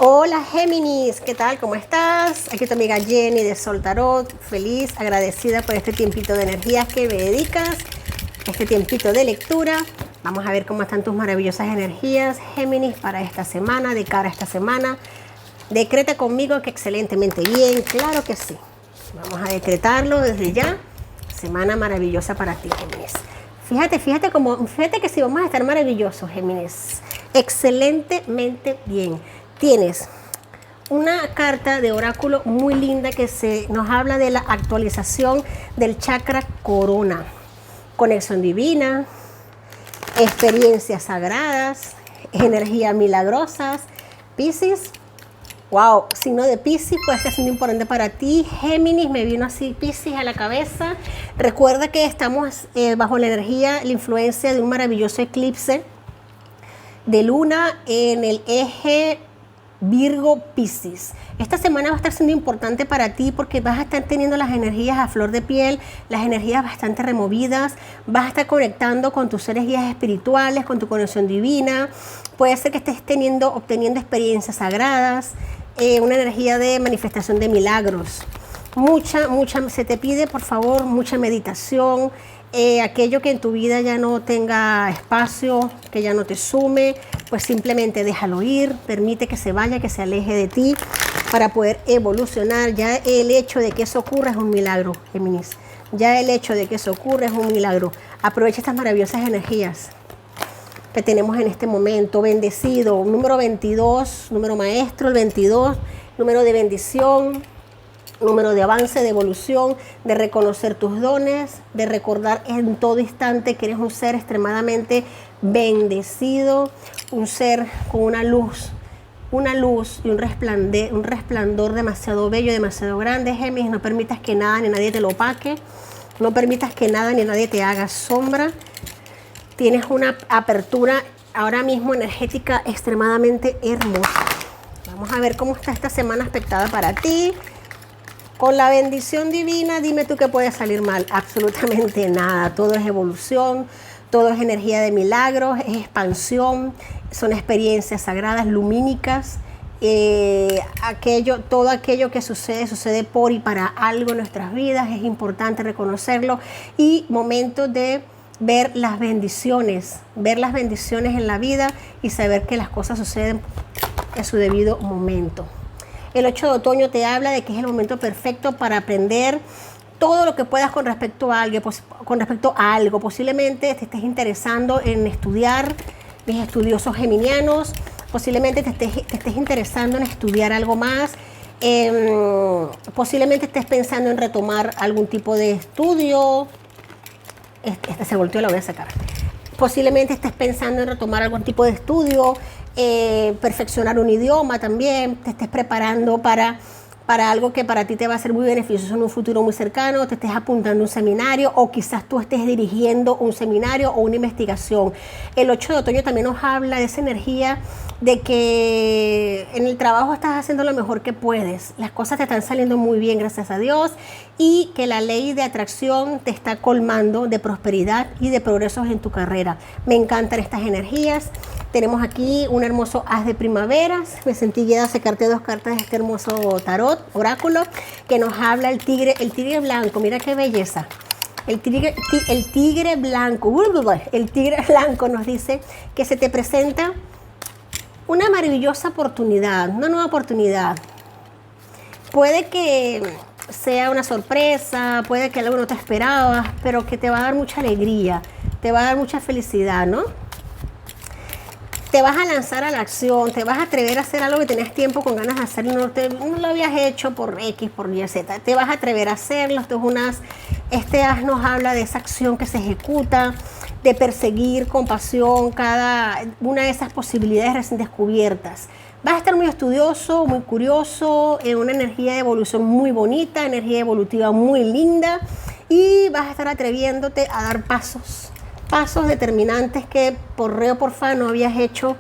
Hola Géminis, ¿qué tal? ¿Cómo estás? Aquí tu amiga Jenny de Sol Tarot, feliz, agradecida por este tiempito de energías que me dedicas, este tiempito de lectura. Vamos a ver cómo están tus maravillosas energías, Géminis, para esta semana, de cara a esta semana. Decreta conmigo que excelentemente bien, claro que sí. Vamos a decretarlo desde ya. Semana maravillosa para ti, Géminis. Fíjate que sí vamos a estar maravillosos, Géminis. Excelentemente bien. Tienes una carta de oráculo muy linda que nos habla de la actualización del chakra corona. Conexión divina, experiencias sagradas, energías milagrosas. Piscis, wow, signo de Piscis puede estar siendo importante para ti. Géminis, me vino así Piscis a la cabeza. Recuerda que estamos bajo la energía, la influencia de un maravilloso eclipse de luna en el eje Virgo-Piscis. Esta semana va a estar siendo importante para ti porque vas a estar teniendo las energías a flor de piel, las energías bastante removidas, vas a estar conectando con tus seres guías espirituales, con tu conexión divina. Puede ser que estés obteniendo experiencias sagradas, una energía de manifestación de milagros. Se te pide por favor mucha meditación, aquello que en tu vida ya no tenga espacio, que ya no te sume, pues simplemente déjalo ir, permite que se vaya, que se aleje de ti para poder evolucionar. Ya el hecho de que eso ocurra es un milagro, Géminis. Ya el hecho de que eso ocurra es un milagro. Aprovecha estas maravillosas energías que tenemos en este momento. Bendecido, número 22, número maestro, el 22, número de bendición, número de avance, de evolución, de reconocer tus dones, de recordar en todo instante que eres un ser extremadamente bendecido, un ser con una luz y un resplandor demasiado bello, demasiado grande. Géminis, no permitas que nada ni nadie te lo opaque, no permitas que nada ni nadie te haga sombra. Tienes una apertura ahora mismo energética extremadamente hermosa. Vamos a ver cómo está esta semana aspectada para ti. Con la bendición divina, dime tú qué puede salir mal. Absolutamente nada. Todo es evolución, todo es energía de milagros, es expansión, son experiencias sagradas, lumínicas. Todo aquello que sucede por y para algo en nuestras vidas. Es importante reconocerlo. Y momentos de ver las bendiciones en la vida y saber que las cosas suceden en su debido momento. El 8 de otoño te habla de que es el momento perfecto para aprender todo lo que puedas con respecto a algo. Posiblemente te estés interesando en estudiar, mis estudiosos geminianos. Posiblemente te estés interesando en estudiar algo más. Posiblemente estés pensando en retomar algún tipo de estudio. Este se volteó, lo voy a sacar. Posiblemente estés pensando en retomar algún tipo de estudio, perfeccionar un idioma también, te estés preparando para algo que para ti te va a ser muy beneficioso en un futuro muy cercano, te estés apuntando a un seminario o quizás tú estés dirigiendo un seminario o una investigación. El 8 de otoño también nos habla de esa energía de que en el trabajo estás haciendo lo mejor que puedes, las cosas te están saliendo muy bien, gracias a Dios, y que la ley de atracción te está colmando de prosperidad y de progresos en tu carrera. Me encantan estas energías. Tenemos aquí un hermoso as de primaveras. Me sentí guiada a sacarte dos cartas de este hermoso tarot, oráculo, que nos habla el tigre blanco. Mira qué belleza. El tigre blanco nos dice que se te presenta una maravillosa oportunidad, una nueva oportunidad. Puede que sea una sorpresa, puede que algo no te esperabas, pero que te va a dar mucha alegría, te va a dar mucha felicidad, ¿no? Te vas a lanzar a la acción, te vas a atrever a hacer algo que tenías tiempo con ganas de hacer y no lo habías hecho por X, por Y, Z. Te vas a atrever a hacerlo. Este as nos habla de esa acción que se ejecuta, de perseguir con pasión cada una de esas posibilidades recién descubiertas. Vas a estar muy estudioso, muy curioso, en una energía de evolución muy bonita, energía evolutiva muy linda, y vas a estar atreviéndote a dar pasos determinantes que por re o por fa no habías hecho,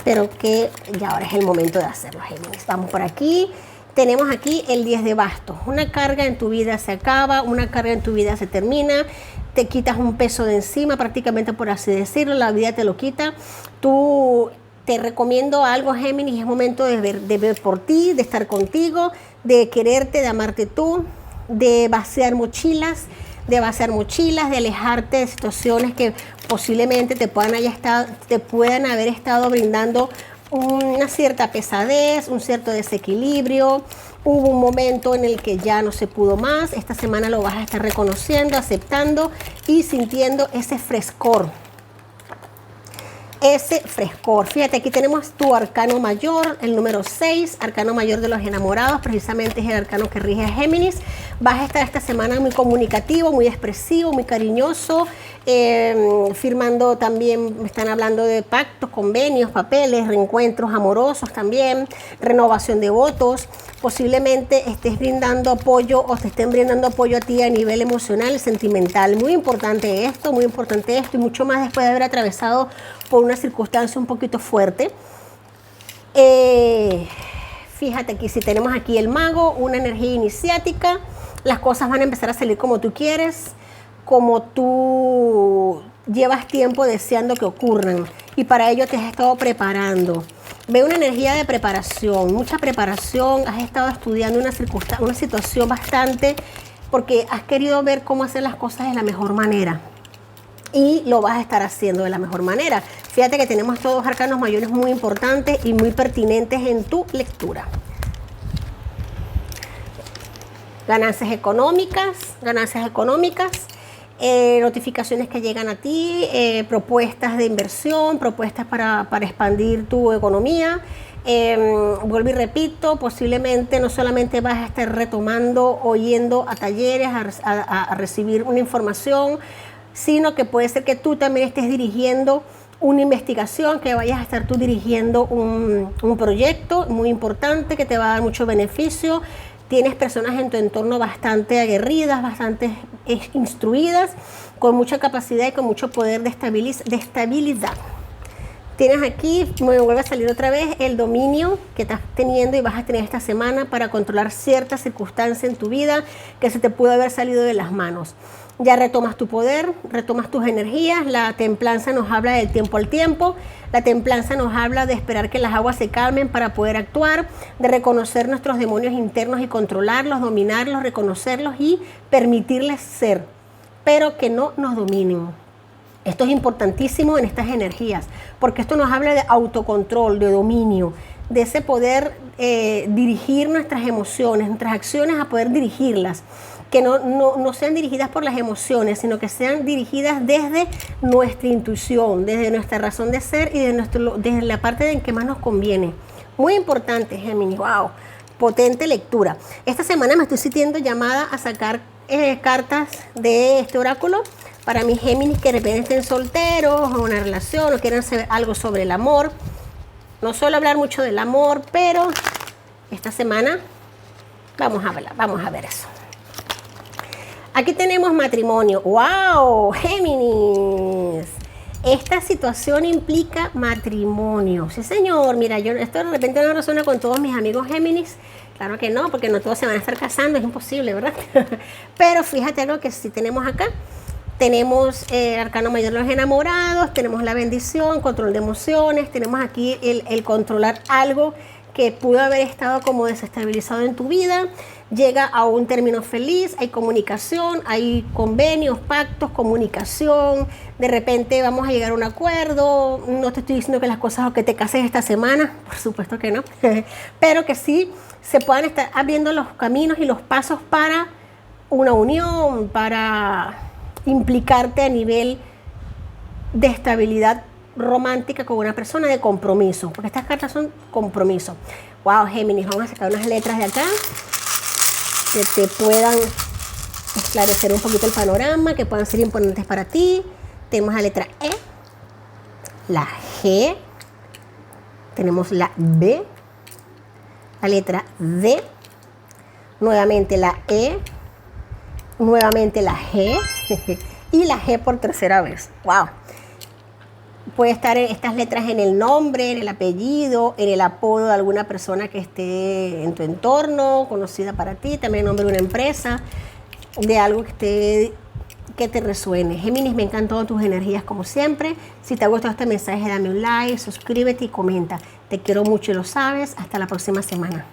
pero que ya ahora es el momento de hacerlo, Géminis. Vamos por aquí. Tenemos aquí el 10 de bastos. Una carga en tu vida se acaba, una carga en tu vida se termina, te quitas un peso de encima, prácticamente por así decirlo, la vida te lo quita. Tú Te recomiendo algo, Géminis, es momento de ver por ti, de estar contigo, de quererte, de amarte tú, de vaciar mochilas, de alejarte de situaciones que posiblemente te puedan haber estado brindando una cierta pesadez, un cierto desequilibrio. Hubo un momento en el que ya no se pudo más. Esta semana lo vas a estar reconociendo, aceptando y sintiendo ese frescor. Fíjate, aquí tenemos tu arcano mayor, el número 6, arcano mayor de los enamorados, precisamente es el arcano que rige a Géminis. Vas a estar esta semana muy comunicativo, muy expresivo, muy cariñoso, firmando también, me están hablando de pactos, convenios, papeles, reencuentros amorosos también, renovación de votos. Posiblemente estés brindando apoyo o te estén brindando apoyo a ti a nivel emocional, sentimental. Muy importante esto y mucho más después de haber atravesado por una circunstancia un poquito fuerte. Fíjate aquí, si tenemos aquí el mago, una energía iniciática, las cosas van a empezar a salir como tú quieres, como tú llevas tiempo deseando que ocurran, y para ello te has estado preparando. Veo una energía de preparación, mucha preparación, has estado estudiando una situación bastante, porque has querido ver cómo hacer las cosas de la mejor manera. Y lo vas a estar haciendo de la mejor manera. Fíjate que tenemos todos arcanos mayores muy importantes y muy pertinentes en tu lectura. Ganancias económicas, notificaciones que llegan a ti, propuestas de inversión, propuestas para expandir tu economía. Vuelvo y repito, posiblemente no solamente vas a estar retomando o yendo a talleres a recibir una información, sino que puede ser que tú también estés dirigiendo una investigación, que vayas a estar tú dirigiendo un proyecto muy importante que te va a dar mucho beneficio. Tienes personas en tu entorno bastante aguerridas, bastante instruidas, con mucha capacidad y con mucho poder de estabilidad. Tienes aquí, me vuelve a salir otra vez, el dominio que estás teniendo y vas a tener esta semana para controlar ciertas circunstancias en tu vida que se te pudo haber salido de las manos. Ya retomas tu poder, retomas tus energías. La templanza nos habla del tiempo al tiempo. La templanza nos habla de esperar que las aguas se calmen para poder actuar, de reconocer nuestros demonios internos y controlarlos, dominarlos, reconocerlos y permitirles ser, pero que no nos dominen. Esto es importantísimo en estas energías, porque esto nos habla de autocontrol, de dominio, de ese poder dirigir nuestras emociones, nuestras acciones, a poder dirigirlas. Que no sean dirigidas por las emociones, sino que sean dirigidas desde nuestra intuición, desde nuestra razón de ser y desde la parte en que más nos conviene. Muy importante, Géminis. ¡Wow! Potente lectura. Esta semana me estoy sintiendo llamada a sacar cartas de este oráculo para mis Géminis que de repente estén solteros o una relación o quieran saber algo sobre el amor. No suelo hablar mucho del amor, pero esta semana vamos a ver eso. Aquí tenemos matrimonio. ¡Wow! Géminis. Esta situación implica matrimonio. Sí, señor. Mira, esto de repente no resuena con todos mis amigos Géminis. Claro que no, porque no todos se van a estar casando. Es imposible, ¿verdad? Pero fíjate algo que sí tenemos acá. Tenemos el arcano mayor de los enamorados. Tenemos la bendición, control de emociones. Tenemos aquí el controlar algo que pudo haber estado como desestabilizado en tu vida. Llega a un término feliz, hay comunicación, hay convenios, pactos, comunicación. De repente vamos a llegar a un acuerdo. No te estoy diciendo que las cosas o que te cases esta semana, por supuesto que no, pero que sí se puedan estar abriendo los caminos y los pasos para una unión, para implicarte a nivel de estabilidad romántica con una persona, de compromiso, porque estas cartas son compromiso. Wow, Géminis, vamos a sacar unas letras de acá que te puedan esclarecer un poquito el panorama, que puedan ser importantes para ti. Tenemos la letra E, la G, tenemos la B, la letra D, nuevamente la E, nuevamente la G y la G por tercera vez. Wow. Puede estar estas letras en el nombre, en el apellido, en el apodo de alguna persona que esté en tu entorno, conocida para ti, también el nombre de una empresa, de algo que que te resuene. Géminis, me encantan tus energías como siempre. Si te ha gustado este mensaje, dame un like, suscríbete y comenta. Te quiero mucho y lo sabes. Hasta la próxima semana.